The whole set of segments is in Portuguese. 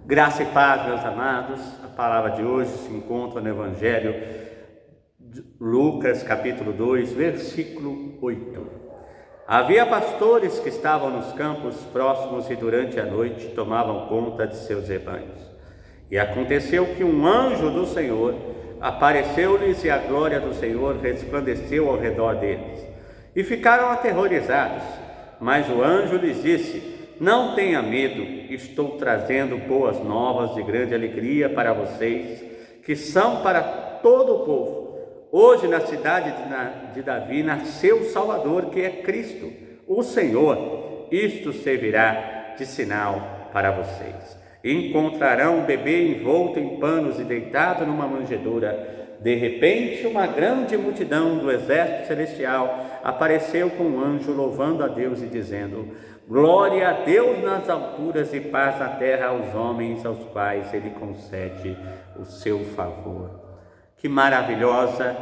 Graça e paz, meus amados. A palavra de hoje se encontra no Evangelho de Lucas, capítulo 2, versículo 8. Havia pastores que estavam nos campos próximos e durante a noite tomavam conta de seus rebanhos. E aconteceu que um anjo do Senhor apareceu-lhes e a glória do Senhor resplandeceu ao redor deles. E ficaram aterrorizados. Mas o anjo lhes disse: não tenha medo, estou trazendo boas novas de grande alegria para vocês, que são para todo o povo. Hoje na cidade de Davi nasceu o Salvador, que é Cristo, o Senhor. Isto servirá de sinal para vocês. Encontrarão um bebê envolto em panos e deitado numa manjedoura. De repente, uma grande multidão do exército celestial apareceu com um anjo, louvando a Deus e dizendo: glória a Deus nas alturas e paz na terra aos homens aos quais Ele concede o seu favor. Que maravilhosa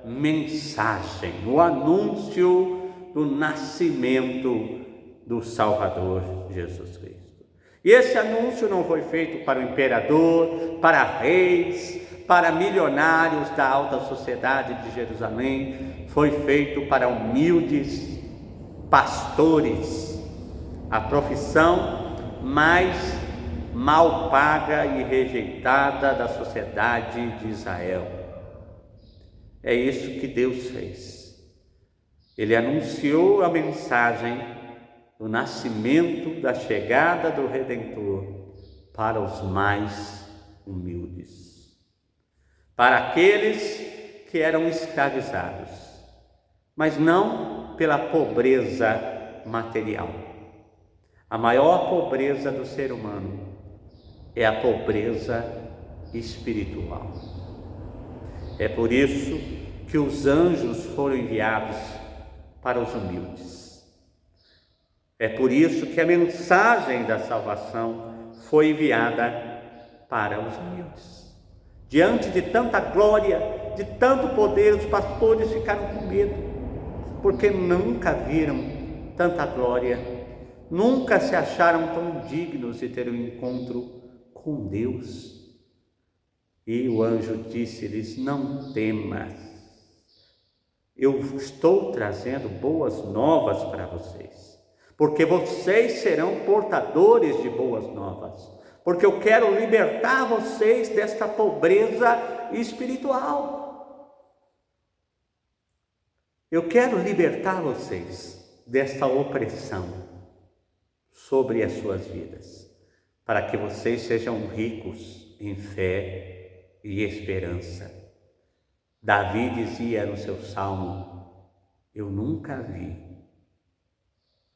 mensagem, o anúncio do nascimento do Salvador Jesus Cristo. E esse anúncio não foi feito para o imperador, para reis, para milionários da alta sociedade de Jerusalém, foi feito para humildes pastores, a profissão mais mal paga e rejeitada da sociedade de Israel. É isso que Deus fez. Ele anunciou a mensagem do nascimento, da chegada do Redentor para os mais humildes, para aqueles que eram escravizados, mas não pela pobreza material. A maior pobreza do ser humano é a pobreza espiritual. É por isso que os anjos foram enviados para os humildes. É por isso que a mensagem da salvação foi enviada para os humildes. Diante de tanta glória, de tanto poder, os pastores ficaram com medo, porque nunca viram tanta glória, nunca se acharam tão dignos de ter um encontro com Deus. E o anjo disse-lhes: não temas, eu estou trazendo boas novas para vocês, porque vocês serão portadores de boas novas, porque eu quero libertar vocês desta pobreza espiritual. Eu quero libertar vocês desta opressão sobre as suas vidas, para que vocês sejam ricos em fé e esperança. Davi dizia no seu salmo: eu nunca vi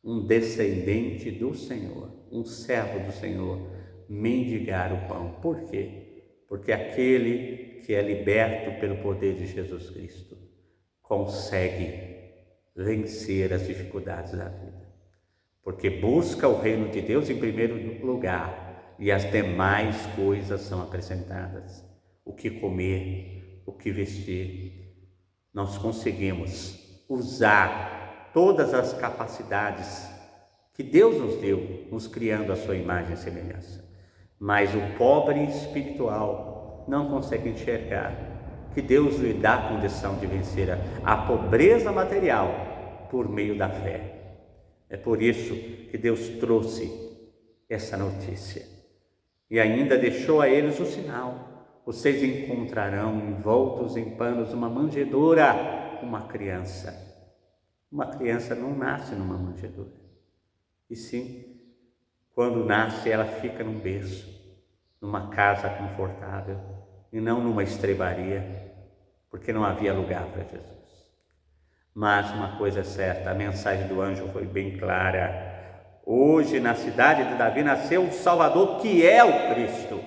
um descendente do Senhor, um servo do Senhor, mendigar o pão. Por quê? Porque aquele que é liberto pelo poder de Jesus Cristo consegue vencer as dificuldades da vida, porque busca o reino de Deus em primeiro lugar, e as demais coisas são acrescentadas. O que comer, o que vestir. Nós conseguimos usar todas as capacidades que Deus nos deu, nos criando a sua imagem e semelhança. Mas o pobre espiritual não consegue enxergar que Deus lhe dá a condição de vencer a pobreza material por meio da fé. É por isso que Deus trouxe essa notícia. E ainda deixou a eles o sinal: vocês encontrarão envoltos em panos uma manjedoura, uma criança. Uma criança não nasce numa manjedoura, e sim, quando nasce, ela fica num berço, numa casa confortável, e não numa estrebaria, porque não havia lugar para Jesus. Mas uma coisa é certa, a mensagem do anjo foi bem clara: hoje na cidade de Davi nasceu o Salvador, que é o Cristo.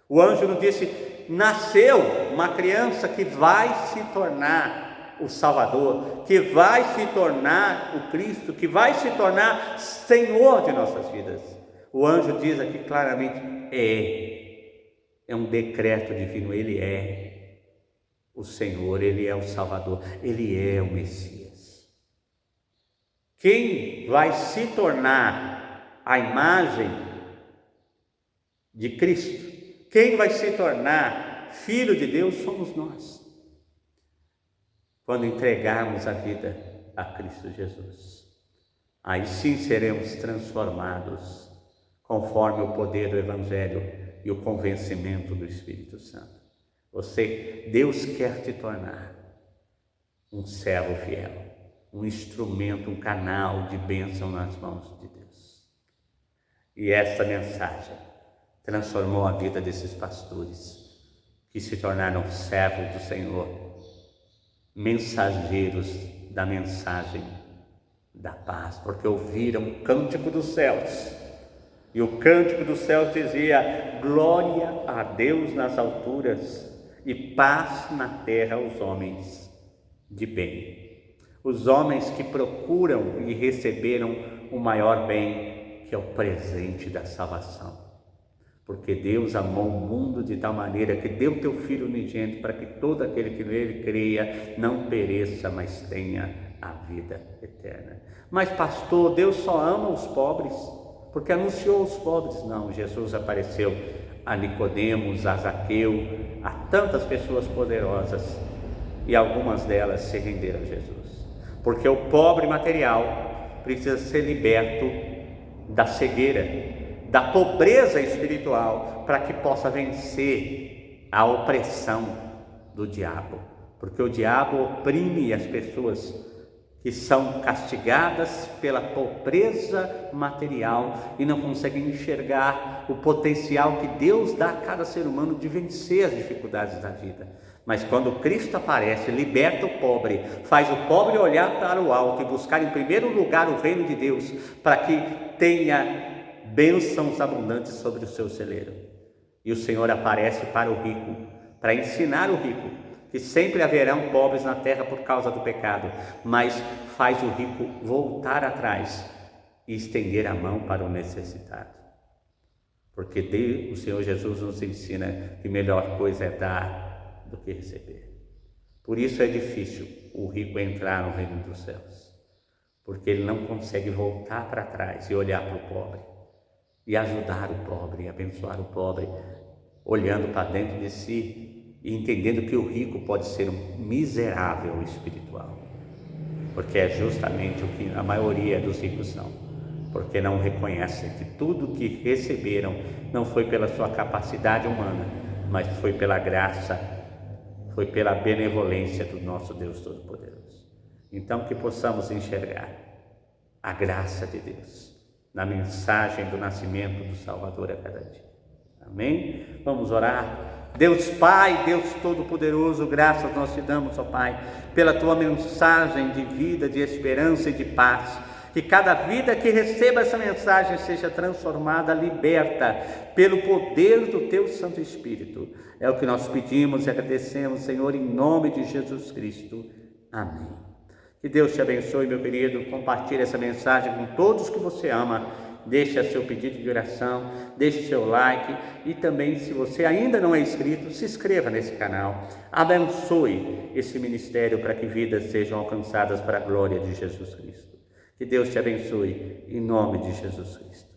O anjo não disse: nasceu uma criança que vai se tornar o Salvador, que vai se tornar o Cristo, que vai se tornar Senhor de nossas vidas. O anjo diz aqui claramente: é um decreto divino. Ele é o Senhor, Ele é o Salvador, Ele é o Messias. Quem vai se tornar a imagem de Cristo, quem vai se tornar filho de Deus somos nós, quando entregarmos a vida a Cristo Jesus. Aí sim seremos transformados conforme o poder do Evangelho e o convencimento do Espírito Santo. Deus quer te tornar um servo fiel, um instrumento, um canal de bênção nas mãos de Deus. E essa mensagem transformou a vida desses pastores, que se tornaram servos do Senhor, mensageiros da mensagem da paz, porque ouviram o cântico dos céus. E o cântico dos céus dizia: glória a Deus nas alturas e paz na terra aos homens de bem. Os homens que procuram e receberam o maior bem, que é o presente da salvação. Porque Deus amou o mundo de tal maneira que deu teu Filho unigênito para que todo aquele que nele creia não pereça, mas tenha a vida eterna. Mas pastor, Deus só ama os pobres, porque anunciou os pobres. Não, Jesus apareceu a Nicodemos, a Zaqueu, a tantas pessoas poderosas, e algumas delas se renderam a Jesus. Porque o pobre material precisa ser liberto da cegueira, da pobreza espiritual, para que possa vencer a opressão do diabo. Porque o diabo oprime as pessoas que são castigadas pela pobreza material e não conseguem enxergar o potencial que Deus dá a cada ser humano de vencer as dificuldades da vida. Mas quando Cristo aparece, liberta o pobre, faz o pobre olhar para o alto e buscar em primeiro lugar o reino de Deus, para que tenha bênçãos abundantes sobre o seu celeiro. E o Senhor aparece para o rico, para ensinar o rico que sempre haverão pobres na terra por causa do pecado, mas faz o rico voltar atrás e estender a mão para o necessitado. Porque o Senhor Jesus nos ensina que melhor coisa é dar do que receber. Por isso é difícil o rico entrar no reino dos céus, porque ele não consegue voltar para trás e olhar para o pobre, e ajudar o pobre, e abençoar o pobre, olhando para dentro de si e entendendo que o rico pode ser um miserável espiritual, porque é justamente o que a maioria dos ricos são, porque não reconhecem que tudo que receberam não foi pela sua capacidade humana, mas foi pela graça, foi pela benevolência do nosso Deus Todo-Poderoso. Então que possamos enxergar a graça de Deus na mensagem do nascimento do Salvador a cada dia. Amém? Vamos orar. Deus Pai, Deus Todo-Poderoso, graças nós te damos, ó Pai, pela tua mensagem de vida, de esperança e de paz. Que cada vida que receba essa mensagem seja transformada, liberta pelo poder do teu Santo Espírito. É o que nós pedimos e agradecemos, Senhor, em nome de Jesus Cristo. Amém. Que Deus te abençoe, meu querido. Compartilhe essa mensagem com todos que você ama. Deixe seu pedido de oração, deixe seu like e também, se você ainda não é inscrito, se inscreva nesse canal. Abençoe esse ministério para que vidas sejam alcançadas para a glória de Jesus Cristo. Que Deus te abençoe em nome de Jesus Cristo.